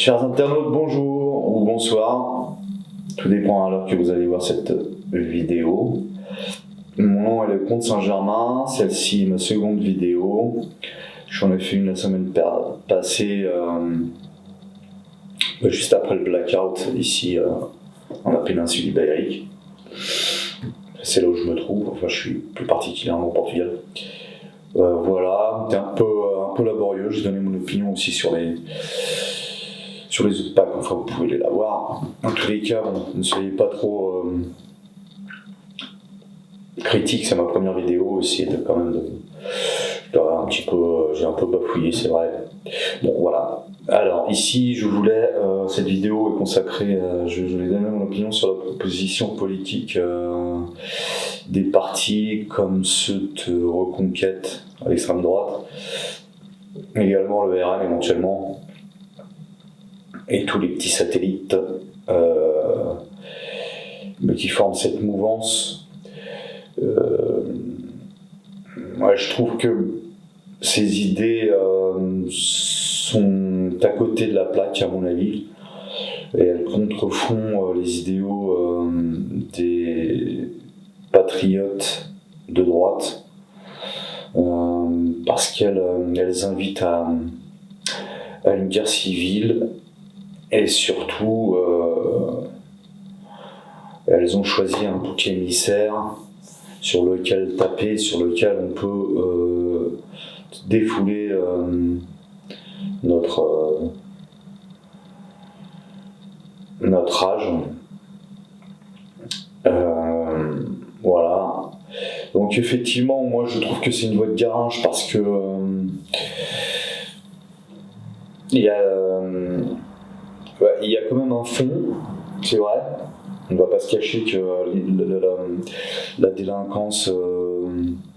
Chers internautes, bonjour ou bonsoir. Tout dépend à l'heure que vous allez voir cette vidéo. Mon nom est le Comte Saint-Germain. Celle-ci est ma seconde vidéo. J'en ai fait une la semaine passée, juste après le blackout ici dans la péninsule ibérique. C'est là où je me trouve. Enfin, je suis plus particulièrement au Portugal. Voilà, c'était un peu laborieux. J'ai donné mon opinion aussi sur les autres packs, enfin vous pouvez les avoir. En tous les cas, ne soyez pas trop critiques, c'est ma première vidéo, essayez de quand même j'ai un peu bafouillé, c'est vrai. Bon voilà. Alors ici, cette vidéo est consacrée, je vais donner mon opinion sur la proposition politique des partis comme ceux de Reconquête à l'extrême droite, également le RN éventuellement, et tous les petits satellites qui forment cette mouvance. Moi, je trouve que ces idées sont à côté de la plaque, à mon avis, et elles contrefont les idéaux des patriotes de droite, parce qu'elles invitent à une guerre civile. Et surtout, elles ont choisi un bouc émissaire sur lequel taper, sur lequel on peut défouler notre âge. Voilà. Donc effectivement, moi je trouve que c'est une voie de garage parce que il y a quand même un fond, c'est vrai. On ne va pas se cacher que la délinquance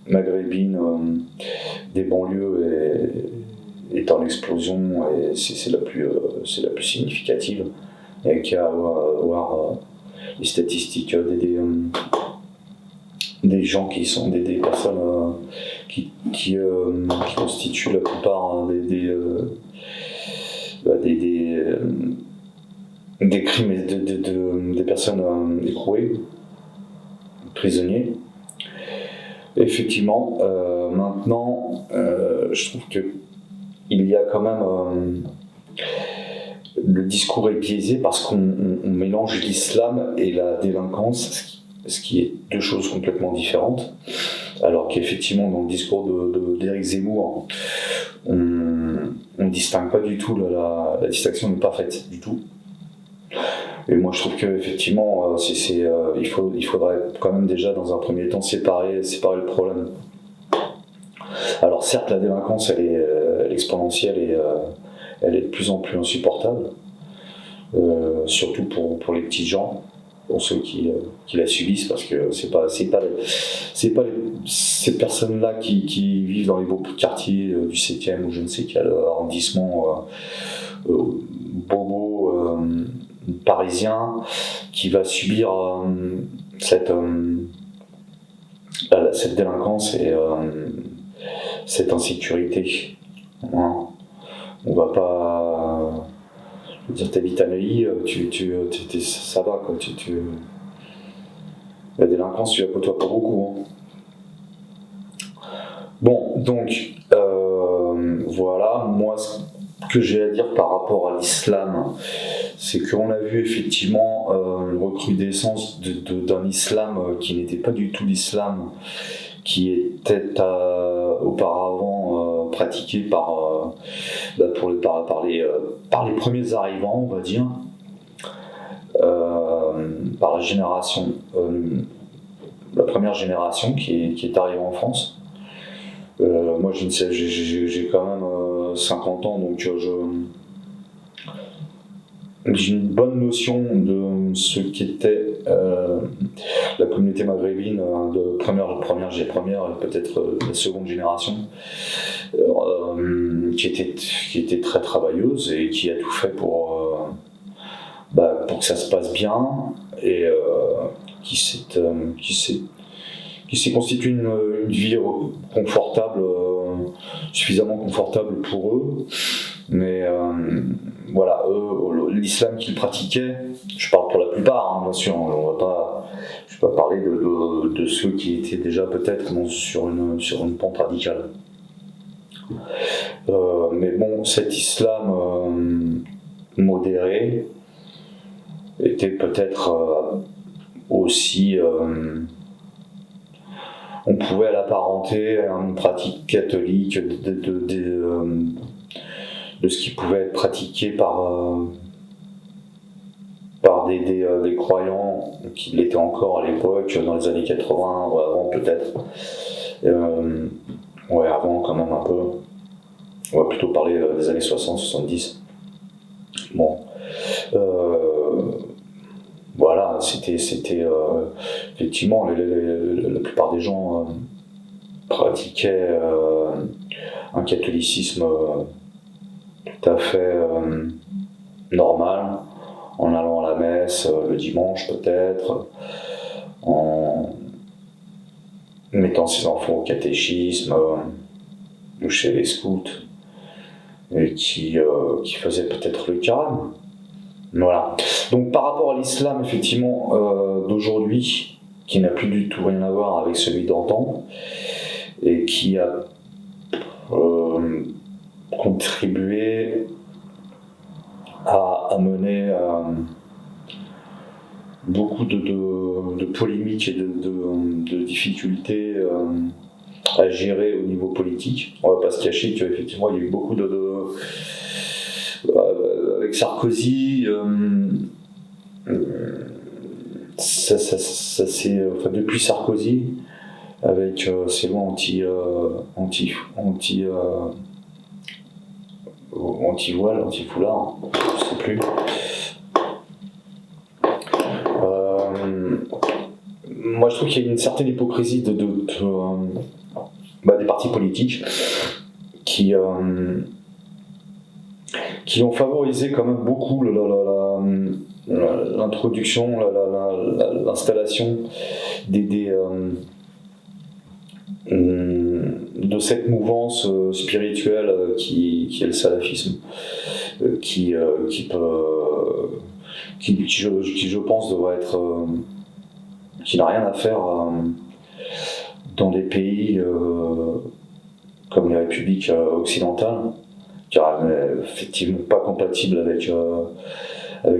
maghrébine des banlieues est en explosion et c'est la plus significative. Il n'y a qu'à voir les statistiques des gens qui sont des personnes qui constituent la plupart des crimes et des personnes écrouées, prisonniers. Effectivement, maintenant, je trouve que il y a quand même le discours est biaisé parce qu'on mélange l'islam et la délinquance, ce qui est deux choses complètement différentes. Alors qu'effectivement, dans le discours d'Éric Zemmour, on ne distingue pas du tout, la distinction n'est pas faite du tout. Et moi je trouve qu'effectivement, il faudrait quand même déjà dans un premier temps séparer le problème. Alors certes, la délinquance elle est exponentielle et elle est de plus en plus insupportable, surtout pour les petits gens, pour ceux qui la subissent, parce que c'est pas ces personnes-là qui vivent dans les beaux quartiers du 7e ou je ne sais quel arrondissement bobo parisien qui va subir cette délinquance et cette insécurité. Hein. On va pas dire t'habites à Neuilly, ça va quoi. La délinquance tu la côtoies pas beaucoup. Hein. Bon donc voilà, moi ce que j'ai à dire par rapport à l'islam, c'est qu'on a vu effectivement une recrudescence d'un islam qui n'était pas du tout l'islam qui était auparavant pratiqué par les premiers arrivants, on va dire, par la première génération qui est arrivée en France. Moi j'ai quand même 50 ans, donc j'ai une bonne notion de ce qu'était la communauté maghrébine de première et peut-être la seconde génération, qui était très travailleuse et qui a tout fait pour que ça se passe bien et qui s'est constitué une vie confortable, suffisamment confortable pour eux. Mais voilà, eux, l'islam qu'ils pratiquaient, je parle pour la plupart, hein, bien sûr, je ne vais pas parler de ceux qui étaient déjà peut-être sur une pente radicale. Mais bon, cet islam modéré était peut-être aussi, on pouvait l'apparenter à une pratique catholique de ce qui pouvait être pratiqué par des croyants qui l'étaient encore à l'époque, dans les années 80 ou avant peut-être. Ouais, avant quand même un peu. On va plutôt parler des années 60-70. Bon. Voilà, c'était effectivement, la plupart des gens pratiquaient un catholicisme tout à fait normal, en allant à la messe le dimanche peut-être, en mettant ses enfants au catéchisme ou chez les scouts, et qui faisaient peut-être le carême. Voilà. Donc par rapport à l'islam effectivement d'aujourd'hui, qui n'a plus du tout rien à voir avec celui d'antan, et qui a contribué à mener beaucoup de polémiques et de difficultés à gérer au niveau politique. On ne va pas se cacher qu'effectivement il y a eu beaucoup avec Sarkozy, ça c'est, enfin, depuis Sarkozy, avec ces lois anti-voile, anti-foulard, je sais plus. Moi je trouve qu'il y a une certaine hypocrisie des partis politiques qui ont favorisé quand même beaucoup l'introduction, l'installation de cette mouvance spirituelle qui est le salafisme, qui je pense devrait être, qui n'a rien à faire dans des pays comme les républiques occidentales, car elle n'est effectivement pas compatible avec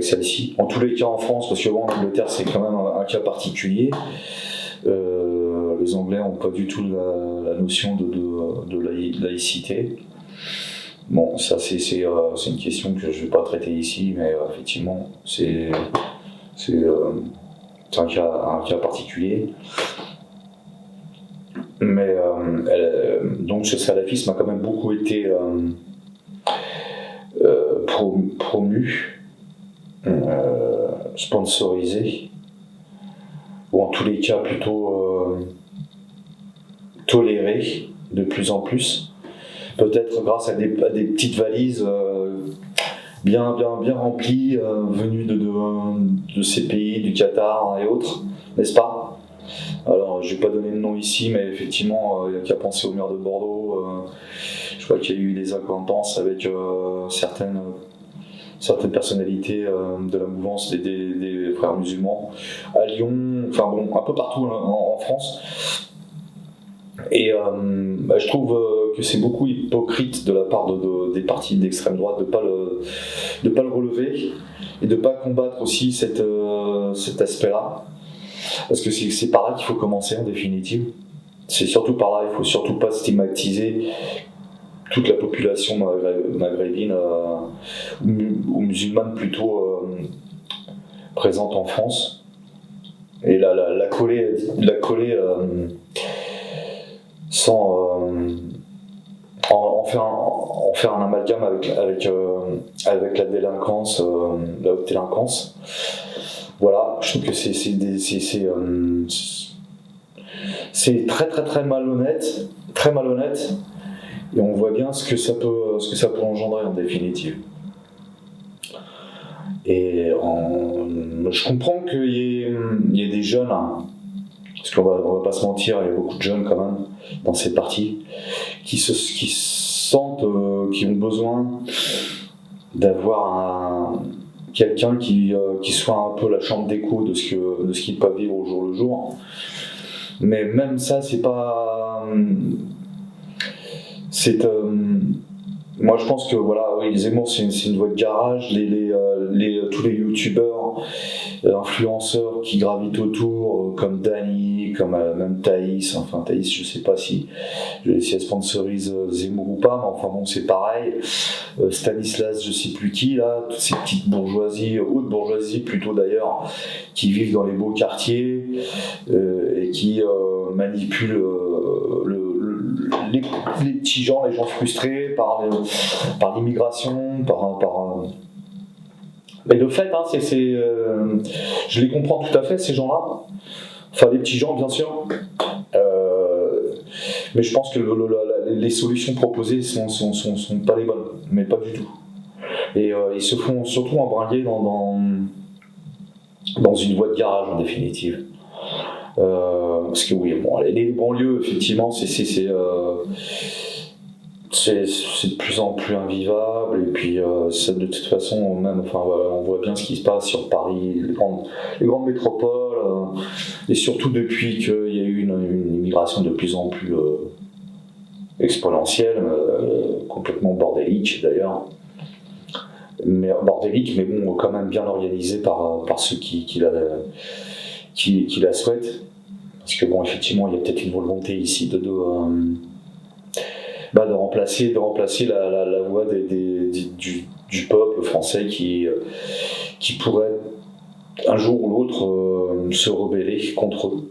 celle-ci. En tous les cas en France, parce que bon, en Angleterre c'est quand même un cas particulier. Les Anglais n'ont pas du tout la notion de laïcité. Bon, ça c'est une question que je ne vais pas traiter ici, mais effectivement c'est un cas particulier. Mais donc ce salafisme a quand même beaucoup été promu, sponsorisé, ou en tous les cas plutôt toléré de plus en plus, peut-être grâce à des petites valises bien remplies venues de ces pays, du Qatar et autres, n'est-ce pas? Alors je vais pas donner de nom ici, mais effectivement il n'y a qu'à penser au maire de Bordeaux. Je crois qu'il y a eu des acquaintances avec certaines personnalités de la mouvance des frères musulmans à Lyon, enfin bon, un peu partout en France. Et je trouve que c'est beaucoup hypocrite de la part des partis d'extrême droite de pas le relever et de pas combattre aussi cet aspect-là, parce que c'est par là qu'il faut commencer en définitive. C'est surtout par là, il faut surtout pas stigmatiser toute la population maghrébine ou musulmane plutôt présente en France, et la coller sans en faire un amalgame avec la délinquance, la haute délinquance. Voilà, je trouve que c'est très malhonnête, et on voit bien ce que ça peut engendrer en définitive. Et je comprends qu'il y ait des jeunes, hein, parce qu'on va pas se mentir, il y a beaucoup de jeunes quand même dans ces partis qui sentent qu'ils ont besoin d'avoir quelqu'un qui soit un peu la chambre d'écho de ce qu'ils peuvent vivre au jour le jour. Mais même ça, c'est pas... moi, je pense que voilà, oui, Zemmour, c'est une voix de garage. Tous les youtubeurs, influenceurs qui gravitent autour, comme Dany, comme même Thaïs. Enfin, Thaïs, je sais pas si elle sponsorise Zemmour ou pas, mais enfin bon, c'est pareil. Stanislas, je sais plus qui, là, toutes ces petites bourgeoisies, hautes bourgeoisies plutôt d'ailleurs, qui vivent dans les beaux quartiers et qui manipulent les petits gens, les gens frustrés par l'immigration, mais de fait, hein, je les comprends tout à fait, ces gens-là. Enfin, les petits gens, bien sûr. Mais je pense que les solutions proposées sont pas les bonnes, mais pas du tout. Et ils se font surtout embringuer dans une voie de garage, en définitive. Parce que oui, bon, les banlieues, effectivement, c'est de plus en plus invivable, et puis ça, de toute façon, même, enfin, on voit bien ce qui se passe sur Paris, les grandes métropoles, et surtout depuis qu'il y a eu une immigration de plus en plus exponentielle, complètement bordélique d'ailleurs. Mais bon, quand même bien organisée par ceux qui la souhaitent. Parce que bon, effectivement, il y a peut-être une volonté ici de remplacer la voix du peuple français qui pourrait un jour ou l'autre se rebeller contre eux.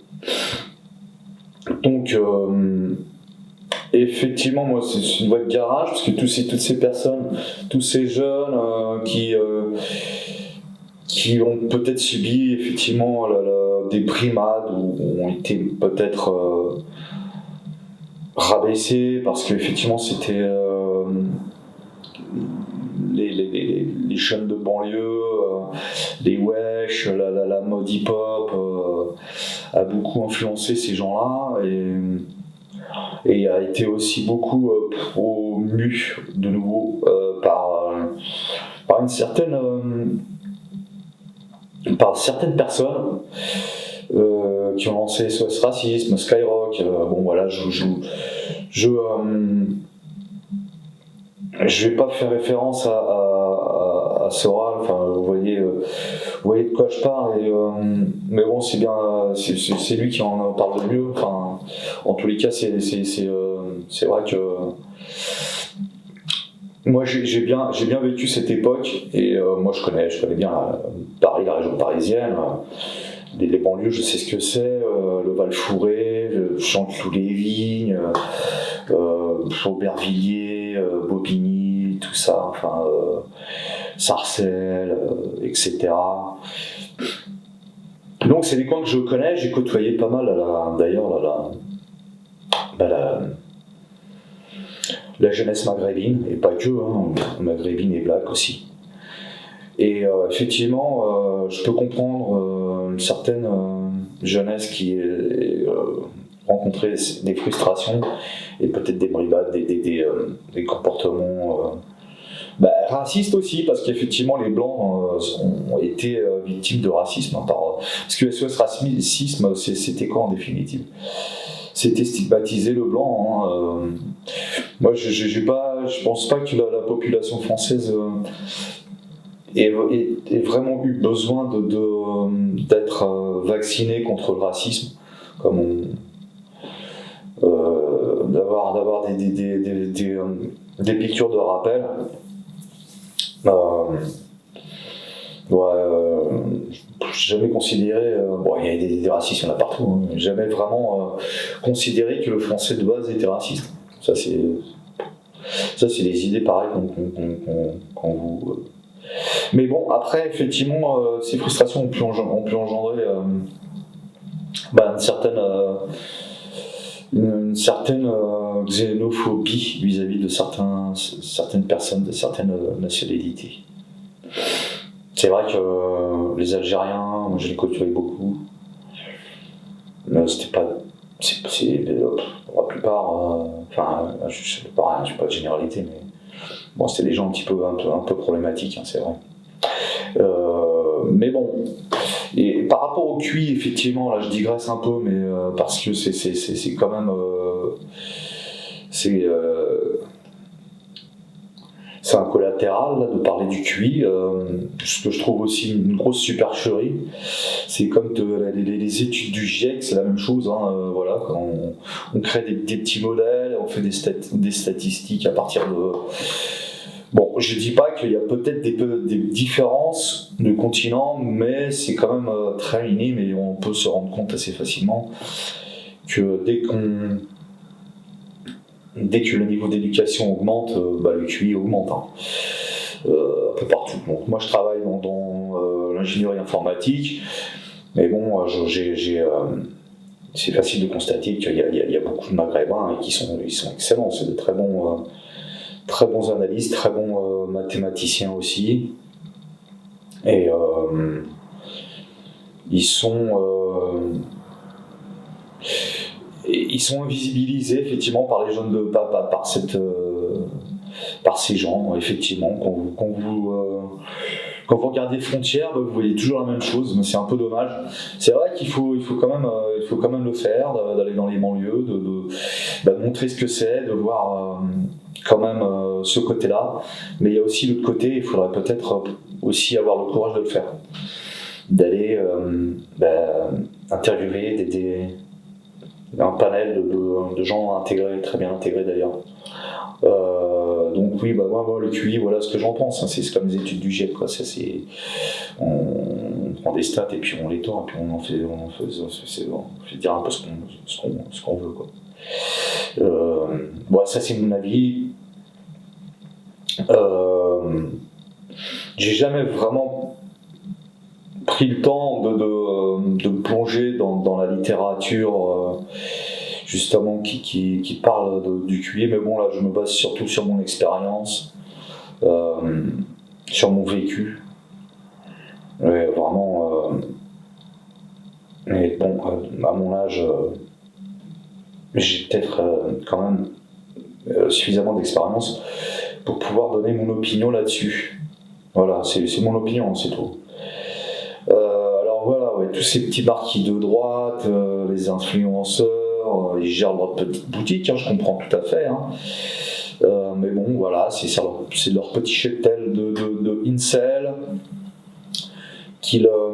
Donc effectivement, moi, c'est une voie de garage, parce que toutes ces personnes, tous ces jeunes qui ont peut-être subi effectivement des brimades, ou ont été peut-être rabaissés parce qu'effectivement c'était les jeunes de banlieue, les wesh, la mode hip-hop a beaucoup influencé ces gens-là, et a été aussi beaucoup promu de nouveau par certaines personnes qui ont lancé SOS Racisme, Skyrock. Bon voilà, je vais pas faire référence à Soral. Enfin, vous voyez de quoi je parle. Mais bon, c'est bien, c'est lui qui en parle le mieux. Enfin, en tous les cas, c'est vrai que moi j'ai bien vécu cette époque, et moi je connais bien Paris, la région parisienne. Les banlieues, je sais ce que c'est, le Val-Fouré, Chanteloup-les-Vignes, Aubervilliers, Bobigny, tout ça, enfin, Sarcelles, etc. Donc c'est des coins que je connais, j'ai côtoyé pas mal la jeunesse maghrébine, et pas que, hein, maghrébine et black aussi. Et effectivement, je peux comprendre une certaine jeunesse qui rencontrait des frustrations et peut-être des bribades, des comportements racistes aussi, parce qu'effectivement les blancs ont été victimes de racisme. Parce que SOS Racisme, c'était quoi en définitive ? C'était stigmatiser le blanc. Hein. Moi, je pense pas que la population française ait vraiment eu besoin d'être vaccinée contre le racisme, comme d'avoir des piqûres de rappel. J'ai jamais considéré, il y a des racistes, il y en a partout, hein, jamais vraiment considéré que le français de base était raciste. Ça c'est des idées pareilles qu'on vous... Mais bon, après, effectivement, ces frustrations ont pu engendrer une certaine xénophobie vis-à-vis de certaines personnes, de certaines nationalités. C'est vrai que les Algériens, moi je les côtoyais beaucoup. C'était pas pour la plupart, enfin, je sais pas de généralité, mais bon, c'est des gens un peu problématiques, hein, c'est vrai. Mais bon, et par rapport au QI, effectivement, là je digresse un peu, mais parce que c'est quand même. C'est un collatéral là, de parler du QI. Ce que je trouve aussi une grosse supercherie, c'est comme les études du GIEC, c'est la même chose. Hein, voilà, quand on crée des petits modèles, on fait des statistiques à partir de. Bon, je dis pas qu'il y a peut-être des différences de continents, mais c'est quand même très minime et on peut se rendre compte assez facilement que dès que le niveau d'éducation augmente, le QI augmente, hein. Un peu partout. Donc, moi, je travaille dans l'ingénierie informatique, mais bon, c'est facile de constater qu'il y a beaucoup de Maghrébins et ils sont excellents. C'est de très bons analystes, très bons mathématiciens aussi. Et ils sont invisibilisés effectivement par les jeunes par ces gens, effectivement. Quand vous regardez Frontières, vous voyez toujours la même chose, mais c'est un peu dommage. C'est vrai qu'il faut quand même le faire, d'aller dans les banlieues, de montrer ce que c'est, de voir quand même ce côté-là. Mais il y a aussi l'autre côté, il faudrait peut-être aussi avoir le courage de le faire. D'aller interviewer un panel de gens intégrés, très bien intégrés d'ailleurs. Donc oui, moi le QI, voilà ce que j'en pense, hein. C'est comme les études du GIEC, quoi. On prend des stats et puis on les tord et puis on fait dire un peu ce qu'on veut, quoi. Ça c'est mon avis. J'ai jamais vraiment pris le temps de me plonger dans la littérature justement qui parle du QI, mais bon là je me base surtout sur mon expérience, sur mon vécu. Et vraiment, mais bon, à mon âge, j'ai peut-être quand même suffisamment d'expérience pour pouvoir donner mon opinion là-dessus. Voilà, c'est mon opinion, c'est tout. Alors voilà, ouais, tous ces petits marquis de droite, les influenceurs, ils gèrent leur petite boutique, hein, je comprends tout à fait. Hein. Mais bon, voilà, c'est leur petit cheptel de incel qui leur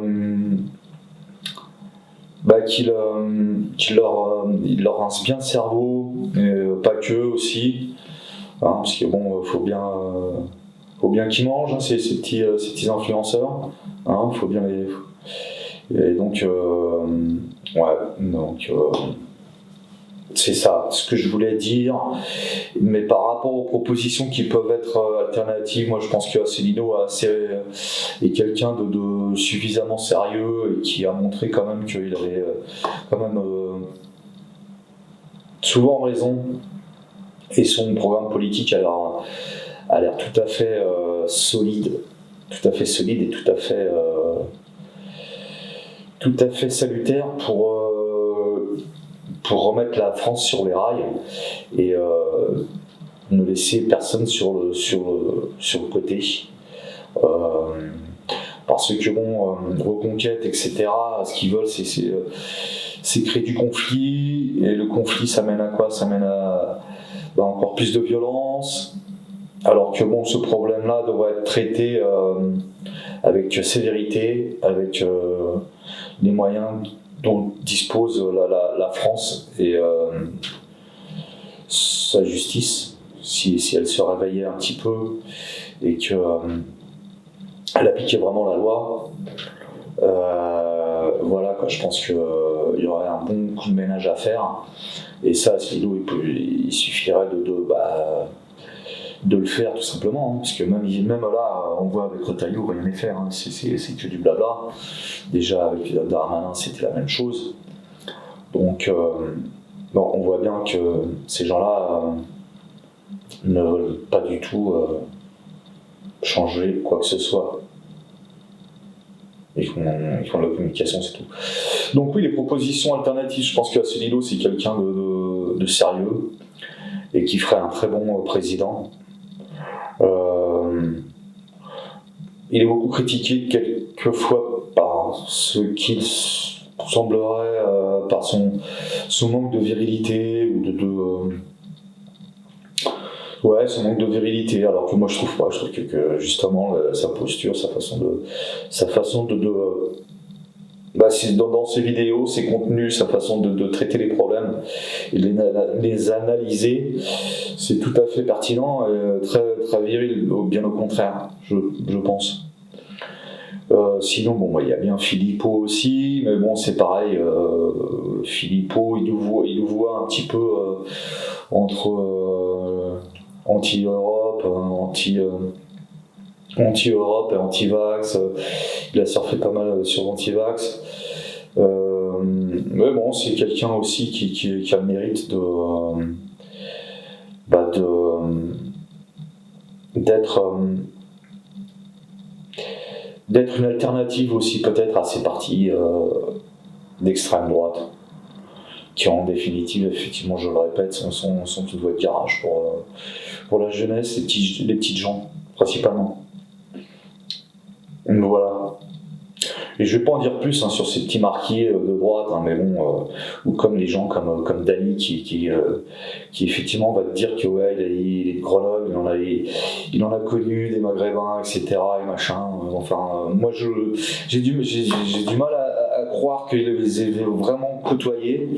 rince bien le cerveau, pas que aussi, hein, parce que bon, faut bien qu'ils mangent, hein, ces petits influenceurs, hein, faut bien les. Et donc, c'est ça, ce que je voulais dire. Mais par rapport aux propositions qui peuvent être alternatives, moi je pense que Asselineau est quelqu'un de suffisamment sérieux et qui a montré quand même qu'il avait quand même souvent raison. Et son programme politique a l'air tout à fait solide et tout à fait salutaire pour remettre la France sur les rails et ne laisser personne sur le côté. Parce que bon, reconquête, etc., ce qu'ils veulent, c'est créer du conflit, et le conflit, ça mène à quoi? Ça mène à encore plus de violence, alors que bon, ce problème-là devrait être traité avec sévérité, avec les moyens dont dispose la France et sa justice, si elle se réveillait un petit peu et qu'elle appliquait vraiment la loi. Voilà, quoi, je pense qu'il y aurait un bon coup de ménage à faire, et ça, il suffirait de le faire tout simplement, hein, parce que même là, on voit avec Retailleau, rien n'est faire, hein, c'est que du blabla. Déjà avec Darmanin, c'était la même chose. Donc, on voit bien que ces gens-là ne veulent pas du tout changer quoi que ce soit. Ils font de la communication, c'est tout. Donc oui, les propositions alternatives, je pense qu'Acelino, c'est quelqu'un de sérieux et qui ferait un très bon président. Il est beaucoup critiqué quelquefois par ce qu'il semblerait, par son manque de virilité ou son manque de virilité, alors que moi je trouve pas. Je trouve que justement sa posture, sa façon de dans ses vidéos, ses contenus, sa façon de traiter les problèmes et les analyser, c'est tout à fait pertinent et très, très viril, bien au contraire, je pense. Sinon, il y a bien Philippot aussi, mais bon, c'est pareil. Philippot, il nous voit un petit peu entre anti-Europe, anti-Europe et anti-vax. Il a surfé pas mal sur l'anti-vax. Mais bon, c'est quelqu'un aussi qui a le mérite d'être une alternative aussi peut-être à ces partis d'extrême droite, qui en définitive, effectivement, je le répète, sont une voie de garage pour la jeunesse, les petites gens, principalement. Donc voilà. Et je vais pas en dire plus sur ces petits marquis de droite, mais bon, ou comme les gens comme Dany qui effectivement va te dire que ouais, il est de Grenoble, il en a connu des Maghrébins, etc. et machin. Enfin, moi j'ai du mal à croire qu'il les ait vraiment côtoyés.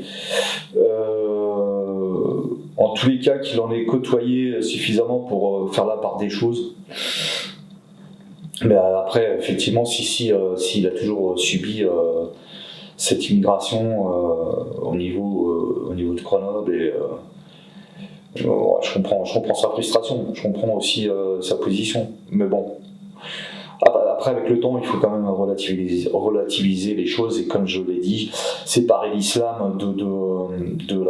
En tous les cas, qu'il en ait côtoyé suffisamment pour faire la part des choses. Mais après, effectivement, s'il a toujours subi cette immigration au niveau de Grenoble, et je comprends sa frustration, je comprends aussi sa position. Mais bon, après, avec le temps, il faut quand même relativiser les choses, et comme je l'ai dit, séparer l'islam de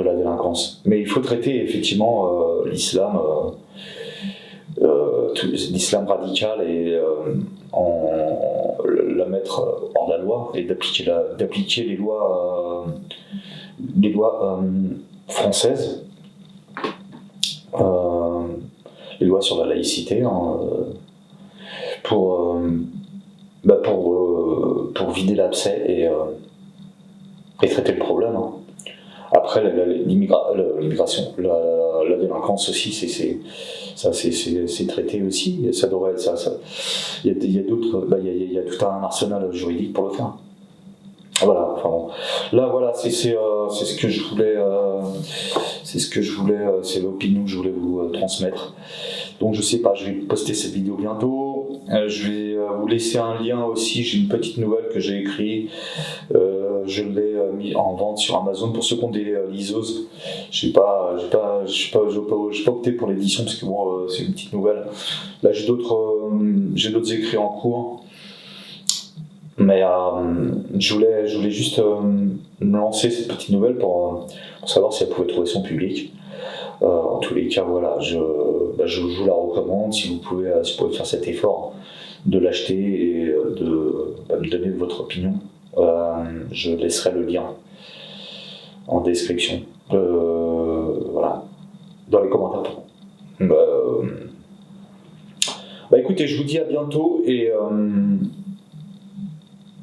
la délinquance. Mais il faut traiter effectivement l'islam radical et la mettre hors la loi et d'appliquer les lois françaises, les lois sur la laïcité, pour vider l'abcès et traiter le problème. Après, l'immigration, la délinquance aussi, c'est traité aussi. Ça devrait être ça. Il y a d'autres, il y a tout un arsenal juridique pour le faire. Voilà. Enfin bon. Là, voilà, c'est ce que je voulais, c'est l'opinion que je voulais vous transmettre. Donc je sais pas, je vais poster cette vidéo bientôt. Je vais vous laisser un lien aussi. J'ai une petite nouvelle que j'ai écrite. Je l'ai mis en vente sur Amazon pour ceux qui ont des liseuses. J'ai pas opté pour l'édition parce que bon, c'est une petite nouvelle. Là, j'ai d'autres écrits en cours. Mais je voulais juste me lancer cette petite nouvelle pour savoir si elle pouvait trouver son public. En tous les cas, voilà, je vous la recommande. Si vous pouvez faire cet effort de l'acheter et de me donner votre opinion, je laisserai le lien en description. Voilà, dans les commentaires. Écoutez, je vous dis à bientôt et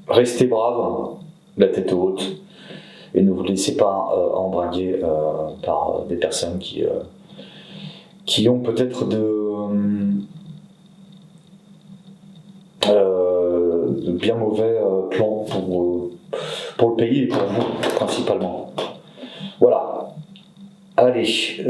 restez braves, la tête haute, et ne vous laissez pas embringuer par des personnes qui ont peut-être de bien mauvais plans pour le pays et pour vous principalement. Voilà. Allez.